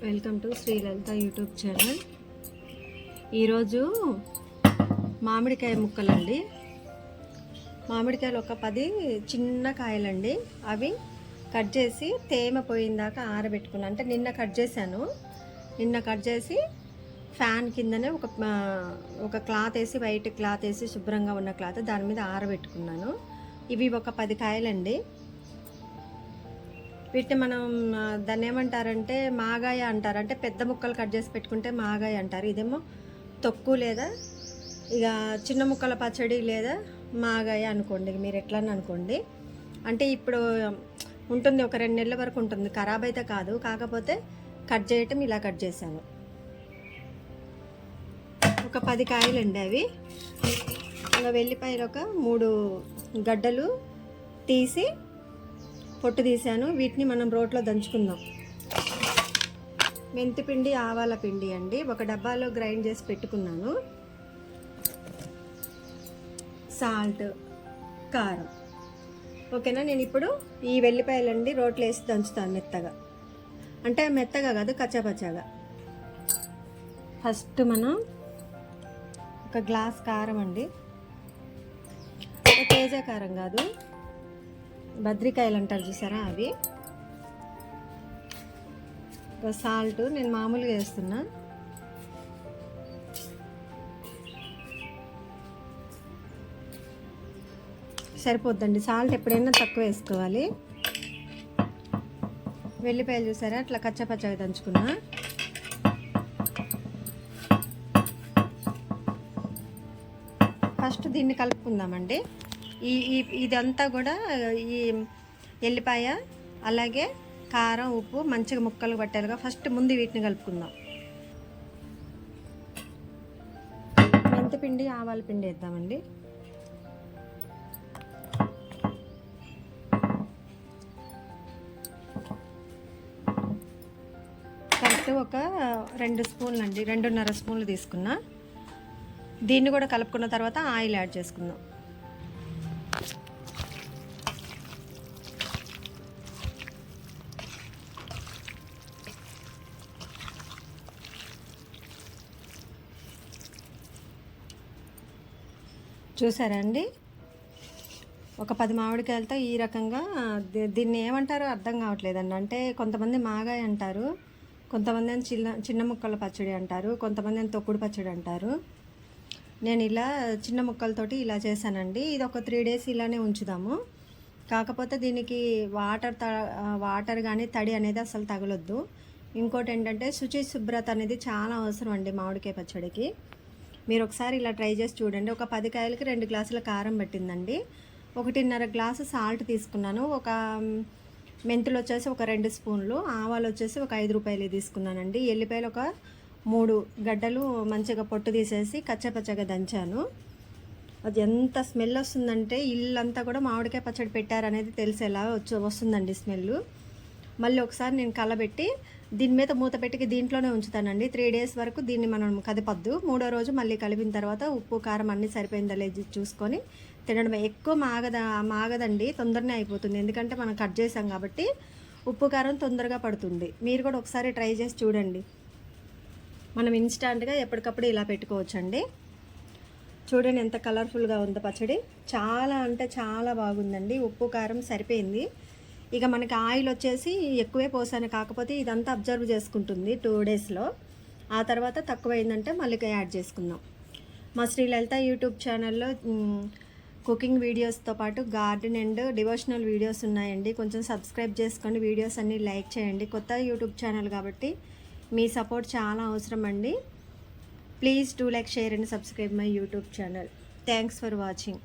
Welcome to Sri Lalitha YouTube channel. ఈరోజు మామిడికాయ ముక్కలండి. మామిడికాయలు ఒక 10 చిన్న కాయలండి. అవి కట్ చేసి తేమ పోయిందాకా ఆరబెట్టుకున్నాను. అంటే నిన్న కట్ చేశాను. నిన్న కట్ చేసి ఫ్యాన్ కిందనే ఒక క్లాత్ వేసి, వైట్ క్లాత్ వేసి, శుభ్రంగా ఉన్న క్లాత్ దాని మీద ఆరబెట్టుకున్నాను. ఇవి ఒక 10 కాయలండి. వీటిని మనం దాన్ని ఏమంటారంటే మాగాయ అంటారు. అంటే పెద్ద ముక్కలు కట్ చేసి పెట్టుకుంటే మాగాయ అంటారు. ఇదేమో తొక్కు లేదా ఇక చిన్న ముక్కల పచ్చడి లేదా మాగాయ అనుకోండి, మీరు ఎట్లని అనుకోండి. అంటే ఇప్పుడు ఉంటుంది, ఒక 2 నెలల వరకు ఉంటుంది, ఖరాబ్ అయితే కాదు. కాకపోతే కట్ చేయటం ఇలా కట్ చేశాను. ఒక 10 కాయలండి అవి. ఇంకా వెల్లిపాయలు ఒక 3 గడ్డలు తీసి పొట్టు తీసాను. వీటిని మనం రోట్లో దంచుకుందాం. మెంతిపిండి, ఆవాల పిండి అండి, ఒక డబ్బాలో గ్రైండ్ చేసి పెట్టుకున్నాను. సాల్ట్, కారం. ఓకేనా. నేను ఇప్పుడు ఈ వెల్లిపాయలండి రోట్లో వేసి దంచుతాను మెత్తగా. అంటే మెత్తగా కాదు, కచ్చాపచ్చాగా. ఫస్ట్ మనం ఒక గ్లాస్ కారం అండి, తేజ కారం కాదు, బద్రికాయలు అంటారు చూసారా అవి. సాల్ట్ నేను మామూలుగా వేస్తున్నా. సరిపోద్దండి, సాల్ట్ ఎప్పుడైనా తక్కువ వేసుకోవాలి. వెల్లిపాయలు చూసారా అట్లా కచ్చపచ్చగా దంచుకున్నా. ఫస్ట్ దీన్ని కలుపుకుందామండి. ఇదంతా కూడా ఈ ఎల్లిపాయ అలాగే కారం, ఉప్పు మంచిగా ముక్కలు పట్టారుగా. ఫస్ట్ ముందు వీటిని కలుపుకుందాం. మెంతిపిండి, ఆవాల పిండి వేద్దామండి. కరెక్ట్ ఒక 2 స్పూన్లు అండి, 2.5 స్పూన్లు తీసుకున్నా. దీన్ని కూడా కలుపుకున్న తర్వాత ఆయిల్ యాడ్ చేసుకుందాం. చూసారా అండి, ఒక 10 మామిడికాయలతో ఈ రకంగా. దీన్ని ఏమంటారో అర్థం కావట్లేదండి. అంటే కొంతమంది మాగాయ అంటారు, కొంతమంది చిన్న ముక్కల పచ్చడి అంటారు, కొంతమంది తొక్కుడు పచ్చడి అంటారు. నేను ఇలా చిన్న ముక్కలతోటి ఇలా చేశానండి. ఇది ఒక 3 డేస్ ఇలానే ఉంచుదాము. కాకపోతే దీనికి వాటర్ కానీ తడి అనేది అసలు తగలొద్దు. ఇంకోటి ఏంటంటే శుభ్రత అనేది చాలా అవసరం అండి మామిడికాయ పచ్చడికి. మీరు ఒకసారి ఇలా ట్రై చేసి చూడండి. ఒక 10 కాయలకి 2 గ్లాసుల కారం పట్టిందండి. 1.5 గ్లాసు సాల్ట్ తీసుకున్నాను. ఒక మెంతులు వచ్చేసి ఒక 2 స్పూన్లు, ఆవాలు వచ్చేసి ఒక 5 రూపాయలు తీసుకున్నానండి. ఎల్లిపాయలు ఒక 3 గడ్డలు మంచిగా పొట్టు తీసేసి కచ్చపచ్చగా దంచాను. అది ఎంత స్మెల్ వస్తుందంటే ఇల్లంతా కూడా మామిడికాయ పచ్చడి పెట్టారనేది తెలిసేలా వస్తుందండి స్మెల్. మళ్ళీ ఒకసారి నేను కలబెట్టి దీని మీద మూత పెట్టి దీంట్లోనే ఉంచుతానండి. 3 డేస్ వరకు దీన్ని మనం కదపద్దు. 3వ రోజు మళ్ళీ కలిపిన తర్వాత ఉప్పు కారం అన్నీ సరిపోయిందా లేదు చూసుకొని తినడం. ఎక్కువ మాగదండి, తొందరనే అయిపోతుంది. ఎందుకంటే మనం కట్ చేసాం కాబట్టి ఉప్పు కారం తొందరగా పడుతుంది. మీరు కూడా ఒకసారి ట్రై చేసి చూడండి. మనం ఇన్స్టాంట్గా ఎప్పటికప్పుడు ఇలా పెట్టుకోవచ్చండి. చూడండి ఎంత కలర్ఫుల్గా ఉందో పచ్చడి. చాలా అంటే చాలా బాగుందండి. ఉప్పు కారం సరిపోయింది. ఇక మనకి ఆయిల్ వచ్చేసి ఎక్కువే పోసాను, కాకపోతే ఇదంతా అబ్జర్వ్ చేసుకుంటుంది 2 డేస్లో. ఆ తర్వాత తక్కువైందంటే మళ్ళీ యాడ్ చేసుకుందాం. మా శ్రీలలిత యూట్యూబ్ ఛానల్లో కుకింగ్ వీడియోస్తో పాటు గార్డెన్ అండ్ డివోషనల్ వీడియోస్ ఉన్నాయండి. కొంచెం సబ్స్క్రైబ్ చేసుకోండి, వీడియోస్ అన్నీ లైక్ చేయండి. కొత్త యూట్యూబ్ ఛానల్ కాబట్టి మీ సపోర్ట్ చాలా అవసరం అండి. Please do like, share and subscribe my YouTube channel. Thanks for watching.